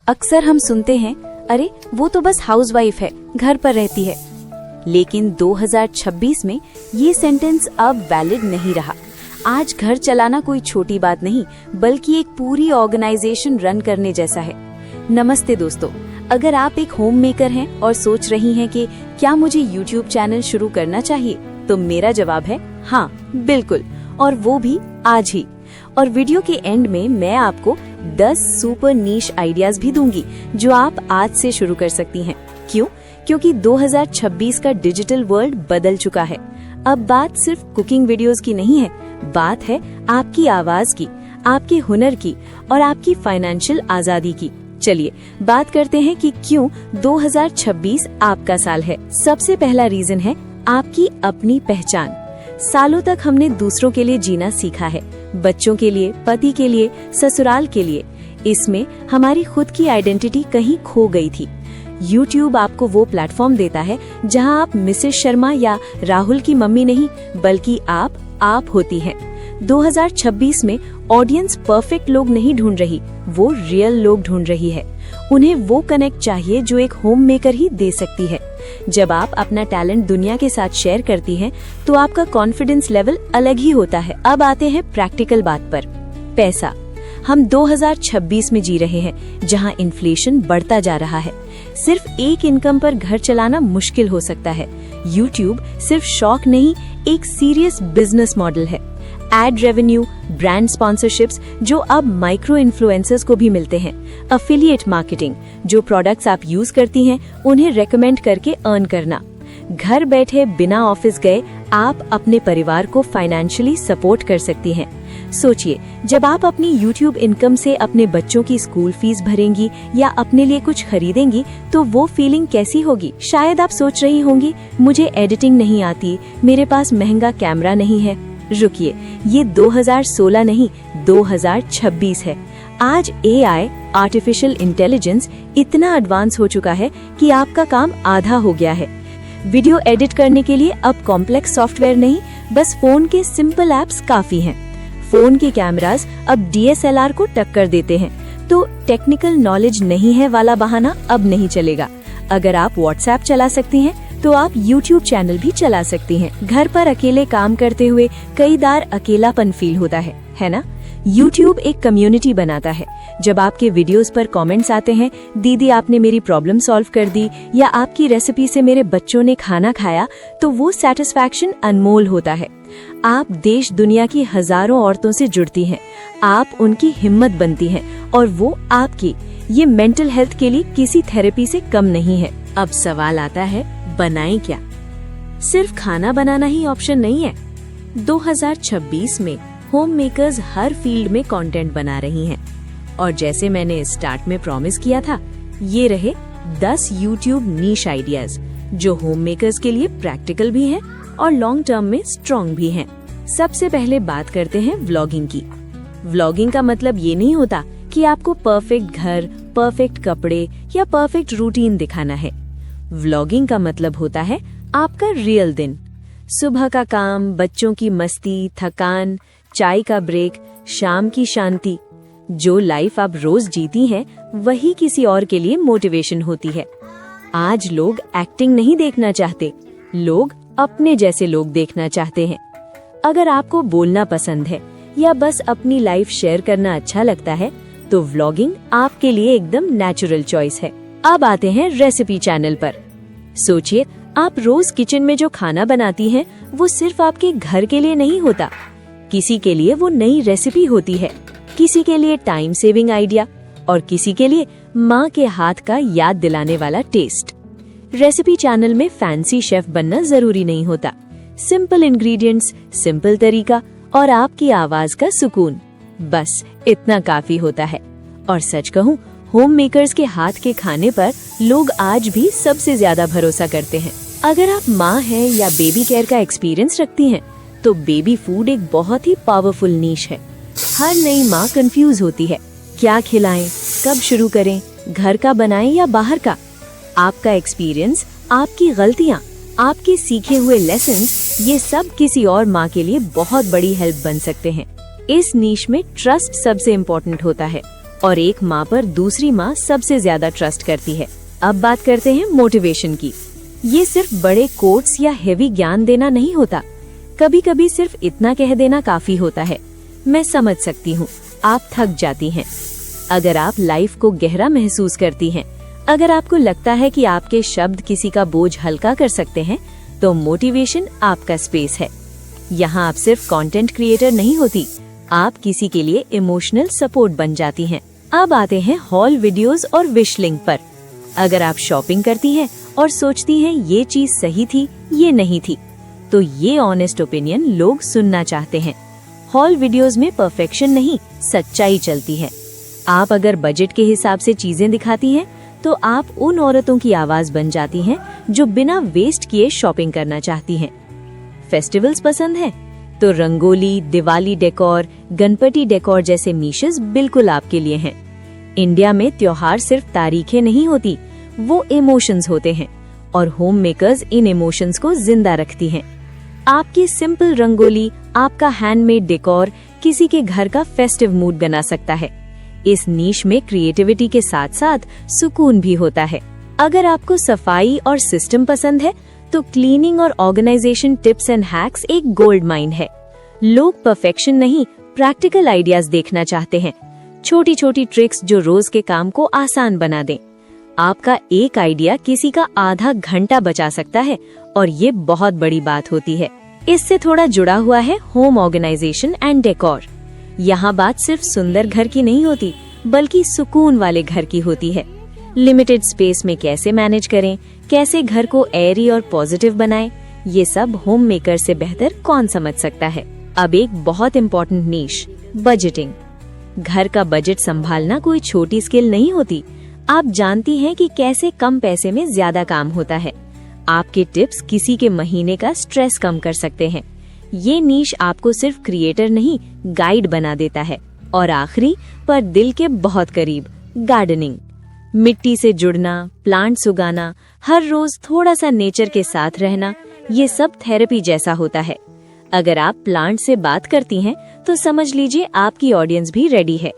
अक्सर हम सुनते हैं, अरे वो तो बस हाउसवाइफ है, घर पर रहती है। लेकिन 2026 में ये सेंटेंस अब वैलिड नहीं रहा। आज घर चलाना कोई छोटी बात नहीं, बल्कि एक पूरी ऑर्गेनाइजेशन रन करने जैसा है। नमस्ते दोस्तों, अगर आप एक होम मेकर हैं और सोच रही हैं कि क्या मुझे YouTube चैनल शुरू करना चाहिए, तो मेरा जवाब है हाँ, बिल्कुल, और वो भी आज ही। और वीडियो के एंड में मैं आपको 10 सुपर नीश आइडियाज भी दूंगी जो आप आज से शुरू कर सकती हैं। क्यों? क्योंकि 2026 का डिजिटल वर्ल्ड बदल चुका है। अब बात सिर्फ कुकिंग वीडियोस की नहीं है, बात है आपकी आवाज की, आपके हुनर की और आपकी फाइनेंशियल आजादी की। चलिए बात करते हैं कि क्यों 2026 आपका साल है। सबसे पहला रीजन है आपकी अपनी पहचान। सालों तक हमने दूसरों के लिए जीना सीखा है, बच्चों के लिए, पति के लिए, ससुराल के लिए। इसमें हमारी खुद की आइडेंटिटी कहीं खो गई थी। YouTube आपको वो प्लेटफॉर्म देता है जहां आप मिसेस शर्मा या राहुल की मम्मी नहीं, बल्कि आप होती हैं। 2026 में ऑडियंस परफेक्ट लोग नहीं ढूंढ रही, वो रियल लोग ढूंढ रही है। उन्हें वो कनेक्ट चाहिए जो एक होम मेकर ही दे सकती है। जब आप अपना टैलेंट दुनिया के साथ शेयर करती हैं, तो आपका कॉन्फिडेंस लेवल अलग ही होता है। अब आते हैं प्रैक्टिकल बात पर। पैसा। हम 2026 में जी रहे हैं, जहां इन्फ्लेशन बढ़ता जा रहा है। सिर्फ एक इनकम पर घर चलाना मुश्किल हो सकता है। YouTube सिर्फ शौक नहीं, एक सीरियस बिजनेस मॉडल है। एड रेवेन्यू, ब्रांड स्पॉन्सरशिप्स जो अब माइक्रो इन्फ्लुएंसर्स को भी मिलते हैं। अफिलिएट मार्केटिंग, जो प्रोडक्ट्स आप यूज करती हैं उन्हें रेकमेंड करके अर्न करना। घर बैठे बिना ऑफिस गए आप अपने परिवार को फाइनेंशियली सपोर्ट कर सकती हैं। सोचिए, जब आप अपनी YouTube इनकम से अपने बच्चों की स्कूल फीस भरेंगी या अपने लिए कुछ खरीदेंगी, तो वो फीलिंग कैसी होगी? शायद आप सोच रही होंगी, मुझे एडिटिंग नहीं आती, मेरे पास महंगा कैमरा नहीं है। रुकिए, ये 2016 नहीं, 2026 है। आज AI, आर्टिफिशियल इंटेलिजेंस इतना एडवांस हो चुका है कि आपका काम आधा हो गया है। वीडियो एडिट करने के लिए अब कॉम्प्लेक्स सॉफ्टवेयर नहीं, बस फोन के सिंपल एप्स काफी हैं। फोन के कैमरास अब DSLR को टक्कर देते हैं, तो टेक्निकल नॉलेज नहीं है वाला बहाना अब नहीं चलेगा। अगर आप WhatsApp चला सकती हैं, तो आप YouTube चैनल भी चला सकती हैं। घर पर अकेले काम करते हुए कई बार अकेलापन फील होता है ना? YouTube एक कम्युनिटी बनाता है। जब आपके वीडियोस पर कमेंट्स आते हैं, दीदी आपने मेरी प्रॉब्लम सॉल्व कर दी, या आपकी रेसिपी से मेरे बच्चों ने खाना खाया, तो वो सैटिस्फैक्शन अनमोल होता है। आप देश दुनिया की हजारों औरतों से जुड़ती हैं, आप उनकी हिम्मत बनती हैं, और वो आपकी। ये मेंटल हेल्थ के लिए किसी थेरेपी से कम नहीं है। अब सवाल आता है, बनाएं क्या? सिर्फ खाना बनाना ही ऑप्शन नहीं है। 2026 में होम मेकर्स हर फील्ड में कंटेंट बना रही हैं, और जैसे मैंने स्टार्ट में प्रॉमिस किया था, ये रहे 10 YouTube नीश आइडियाज जो होम मेकर्स के लिए प्रैक्टिकल भी हैं और लॉन्ग टर्म में स्ट्रॉन्ग भी हैं। सबसे पहले बात करते हैं व्लॉगिंग की। व्लॉगिंग का मतलब ये नहीं होता कि आपको परफेक्ट घर, परफेक्ट कपड़े या परफेक्ट रूटीन दिखाना है। व्लॉगिंग का मतलब होता है आपका रियल दिन, सुबह का काम, बच्चों की मस्ती, थकान, चाय का ब्रेक, शाम की शांति। जो लाइफ आप रोज जीती हैं, वही किसी और के लिए मोटिवेशन होती है। आज लोग एक्टिंग नहीं देखना चाहते, लोग अपने जैसे लोग देखना चाहते हैं। अगर आपको बोलना पसंद है या बस अपनी लाइफ शेयर करना अच्छा लगता है, तो व्लॉगिंग आपके लिए एकदम नेचुरल चॉइस है। अब आते हैं रेसिपी चैनल पर। सोचिए, आप रोज किचन में जो खाना बनाती हैं, वो सिर्फ आपके घर के लिए नहीं होता। किसी के लिए वो नई रेसिपी होती है, किसी के लिए टाइम सेविंग आइडिया, और किसी के लिए माँ के हाथ का याद दिलाने वाला टेस्ट। रेसिपी चैनल में फैंसी शेफ बनना जरूरी नहीं होता। सिंपल इंग्रेडिएंट्स, सिंपल तरीका और आपकी आवाज का सुकून, बस इतना काफी होता है। और सच कहूँ, होम मेकर्स के हाथ के खाने पर लोग आज भी सबसे ज्यादा भरोसा करते हैं। अगर आप माँ हैं या बेबी केयर का एक्सपीरियंस रखती हैं, तो बेबी फूड एक बहुत ही पावरफुल नीश है। हर नई माँ कंफ्यूज होती है, क्या खिलाएं, कब शुरू करें, घर का बनाएं या बाहर का। आपका एक्सपीरियंस, आपकी गलतियाँ, आपके सीखे हुए लेसन्स, ये सब किसी और माँ के लिए बहुत बड़ी हेल्प बन सकते हैं। इस नीश में ट्रस्ट सबसे इम्पोर्टेंट होता है। और एक माँ पर दूसरी माँ सबसे ज्यादा ट्रस्ट करती है। अब बात करते हैं मोटिवेशन की। ये सिर्फ बड़े कोट्स या हेवी ज्ञान देना नहीं होता, कभी कभी सिर्फ इतना कह देना काफी होता है, मैं समझ सकती हूँ आप थक जाती हैं। अगर आप लाइफ को गहरा महसूस करती हैं, अगर आपको लगता है कि आपके शब्द किसी का बोझ हल्का कर सकते हैं, तो मोटिवेशन आपका स्पेस है। यहाँ आप सिर्फ कंटेंट क्रिएटर नहीं होती, आप किसी के लिए इमोशनल सपोर्ट बन जाती हैं। अब आते हैं हॉल वीडियोस और विश लिंक पर। अगर आप शॉपिंग करती हैं और सोचती हैं ये चीज सही थी, ये नहीं थी, तो ये ऑनेस्ट ओपिनियन लोग सुनना चाहते हैं। हॉल वीडियोस में परफेक्शन नहीं, सच्चाई चलती है। आप अगर बजट के हिसाब से चीजें दिखाती हैं, तो आप उन औरतों की आवाज बन जाती हैं जो बिना वेस्ट किए शॉपिंग करना चाहती हैं। फेस्टिवल्स पसंद है तो रंगोली, दिवाली डेकोर, गणपति डेकोर जैसे निशेस बिल्कुल आपके लिए हैं। इंडिया में त्योहार सिर्फ तारीखें नहीं होती, वो इमोशंस होते हैं, और होम मेकर्स इन इमोशंस को जिंदा रखती हैं। आपकी सिंपल रंगोली, आपका हैंडमेड डेकोर किसी के घर का फेस्टिव मूड बना सकता है। इस नीश में क्रिएटिविटी के साथ साथ सुकून भी होता है। अगर आपको सफाई और सिस्टम पसंद है, तो क्लीनिंग और ऑर्गेनाइजेशन टिप्स एंड हैक्स एक गोल्ड माइन है। लोग परफेक्शन नहीं, प्रैक्टिकल आइडियाज देखना चाहते हैं, छोटी छोटी ट्रिक्स जो रोज के काम को आसान बना दें। आपका एक आइडिया किसी का आधा घंटा बचा सकता है, और ये बहुत बड़ी बात होती है। इससे थोड़ा जुड़ा हुआ है होम ऑर्गेनाइजेशन एंड डेकोर। यहाँ बात सिर्फ सुंदर घर की नहीं होती, बल्कि सुकून वाले घर की होती है। लिमिटेड स्पेस में कैसे मैनेज करें, कैसे घर को एयरी और पॉजिटिव बनाएं, ये सब होम मेकर से बेहतर कौन समझ सकता है। अब एक बहुत इम्पोर्टेंट नीश, बजटिंग। घर का बजट संभालना कोई छोटी स्किल नहीं होती। आप जानती हैं कि कैसे कम पैसे में ज्यादा काम होता है। आपके टिप्स किसी के महीने का स्ट्रेस कम कर सकते हैं। ये नीश आपको सिर्फ क्रिएटर नहीं, गाइड बना देता है। और आखिरी पर दिल के बहुत करीब, गार्डनिंग। मिट्टी से जुड़ना, प्लांट्स उगाना, हर रोज थोड़ा सा नेचर के साथ रहना, ये सब थेरेपी जैसा होता है। अगर आप प्लांट से बात करती हैं, तो समझ लीजिए आपकी ऑडियंस भी रेडी है।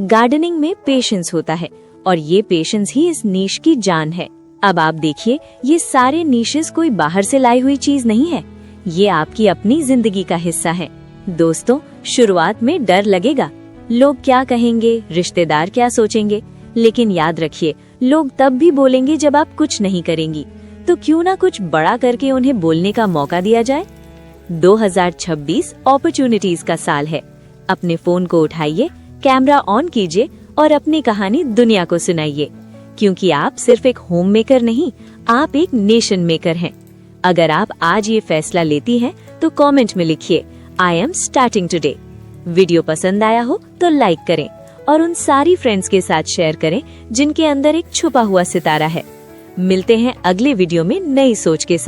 गार्डनिंग में पेशेंस होता है, और ये पेशेंस ही इस नीश की जान है। अब आप देखिए, ये सारे नीशेस कोई बाहर से लाई हुई चीज नहीं है, ये आपकी अपनी जिंदगी का हिस्सा है। दोस्तों, शुरुआत में डर लगेगा, लोग क्या कहेंगे, रिश्तेदार क्या सोचेंगे, लेकिन याद रखिए, लोग तब भी बोलेंगे जब आप कुछ नहीं करेंगी। तो क्यों ना कुछ बड़ा करके उन्हें बोलने का मौका दिया जाए। 2026 अपॉर्चुनिटीज का साल है। अपने फोन को उठाइए, कैमरा ऑन कीजिए और अपनी कहानी दुनिया को सुनाइए, क्योंकि आप सिर्फ एक होम मेकर नहीं, आप एक नेशन मेकर हैं। अगर आप आज ये फैसला लेती हैं, तो कमेंट में लिखिए, I am starting today. Video पसंद आया हो तो लाइक करें, और उन सारी फ्रेंड्स के साथ शेयर करें जिनके अंदर एक छुपा हुआ सितारा है। मिलते हैं अगले वीडियो में नई सोच के साथ।